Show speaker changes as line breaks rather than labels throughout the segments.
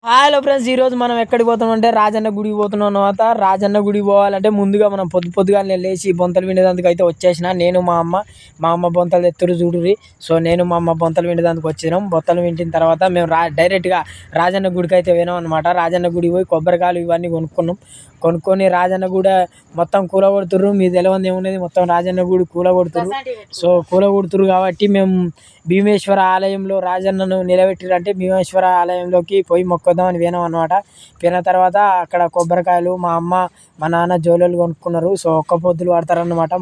Hello friends, ఈరోజు మనం ఎక్కడికి పోతున్నామంటే రాజన్న గుడికి పోతున్నాం అన్నమాట. రాజన్న గుడికి పోవాలంటే ముందుగా మనం పొద్దుగానే లేచి బొంతలు వినేదానికి అయితే వచ్చేసిన. నేను మా అమ్మ బొంతలు ఎత్తురు చూడుర్రి. సో నేను మా అమ్మ బొంతలు వినేదానికి వచ్చినాం. బొంతలు వింటిన తర్వాత మేము డైరెక్ట్గా రాజన్న గుడికి అయితే పోయినాం అనమాట. రాజన్న గుడికి పోయి కొబ్బరికాయలు ఇవన్నీ కొనుక్కొని రాజన్న గుడి మొత్తం కూలగొడుతుర్రు. మీ తెలవంది ఏమున్నది, మొత్తం రాజన్న గుడి కూలగొడుతుర్రు. సో కూలగొడుతుర్రు కాబట్టి మేము భీమేశ్వర ఆలయంలో రాజన్నను నిలబెట్టిరంటే భీమేశ్వర ఆలయంలోకి పోయి మొక్కుదామని పోయినాం అనమాట. పోయిన తర్వాత అక్కడ కొబ్బరికాయలు మా అమ్మ మా నాన్న జోలెలు కొనుక్కున్నారు. సో ఒక్క పొద్దులు పడతారన్నమాట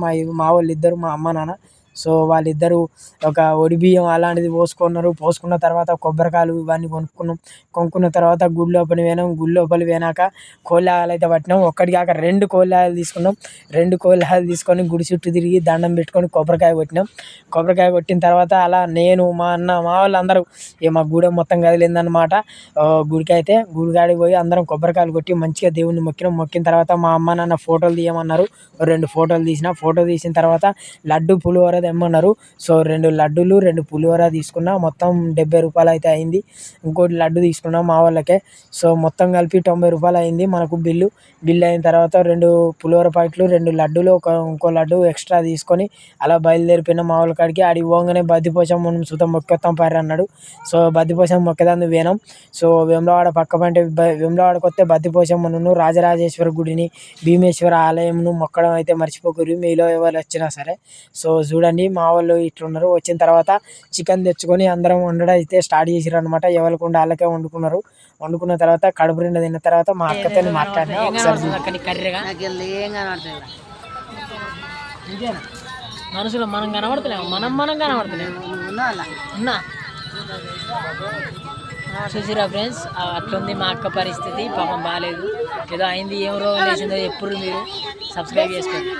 మా వాళ్ళు ఇద్దరు, మా అమ్మ నాన్న. సో వాళ్ళిద్దరూ ఒక ఒడి బియ్యం అలాంటిది పోసుకున్న తర్వాత కొబ్బరికాయలు ఇవన్నీ కొనుక్కున్న తర్వాత గుడి లోపలి పోయినాం. గుడి లోపలి పోయినాక కోళ్ళాయలు అయితే పట్టినాం. ఒక్కటి కాక 2 కోళ్ళాయలు తీసుకున్నాం. 2 కోళ్ళాయలు తీసుకొని గుడి చుట్టూ తిరిగి దండం పెట్టుకొని కొబ్బరికాయ కొట్టినాం. కొబ్బరికాయ కొట్టిన తర్వాత అలా నేను మా అన్న మా వాళ్ళు అందరూ మా గూడెం మొత్తం కదిలిందనమాట. గుడికాడికి పోయి అందరం కొబ్బరికాయలు కొట్టి మంచిగా దేవుణ్ణి మొక్కిన తర్వాత మా అమ్మ నాన్న ఫోటోలు తీయమన్నారు. 2 ఫోటోలు తీసిన తర్వాత లడ్డు పులిహోర తెమ్మన్నారు. సో 2 లడ్డులు 2 పులిహోర తీసుకున్నా. మొత్తం 70 రూపాయలు అయితే అయింది. ఇంకోటి లడ్డు తీసుకున్నాం మా వాళ్ళకే. సో మొత్తం కలిపి 90 రూపాయలు అయింది మనకు బిల్లు అయిన తర్వాత 2 పులిహోర ప్యాకెట్లు 2 లడ్డులు ఇంకో లడ్డు ఎక్స్ట్రా తీసుకొని అలా బయలుదేరిపోయిన మా వాళ్ళ కాడికి. ఆడికి పోగానే బద్దిపోచమ్మ సుతం మొక్కొత్తాం పారి అన్నాడు. సో బద్దిపోచమ్మ మొక్కదాన్ని పోయినాం. సో వేములవాడ వేములవాడకి వస్తే బద్దిపోచమ్మను రాజరాజేశ్వర గుడిని భీమేశ్వర ఆలయంను మొక్కడం అయితే మర్చిపోకూరి మీలో ఎవరు వచ్చినా సరే. సో చూడండి మా వాళ్ళు ఇట్లున్నారు. వచ్చిన తర్వాత చికెన్ తెచ్చుకొని అందరం వండడం అయితే స్టార్ట్ చేసిర్రు అనమాట. ఎవరికి ఉండి వాళ్ళకే వండుకున్న తర్వాత కడుపు నిండా తిన్న తర్వాత మా అక్కతో మాట్లాడినా. మనసులో మనం కనబడతలేము, మనం కనబడతలేము. చూసిరా ఫ్రెండ్స్, అట్లుంది మా అక్క పరిస్థితి. పాపం బాగాలేదు, ఏదో అయింది. ఏం రోగం లేచిందో ఎప్పుడు మీరు సబ్స్క్రైబ్ చేసుకోండి.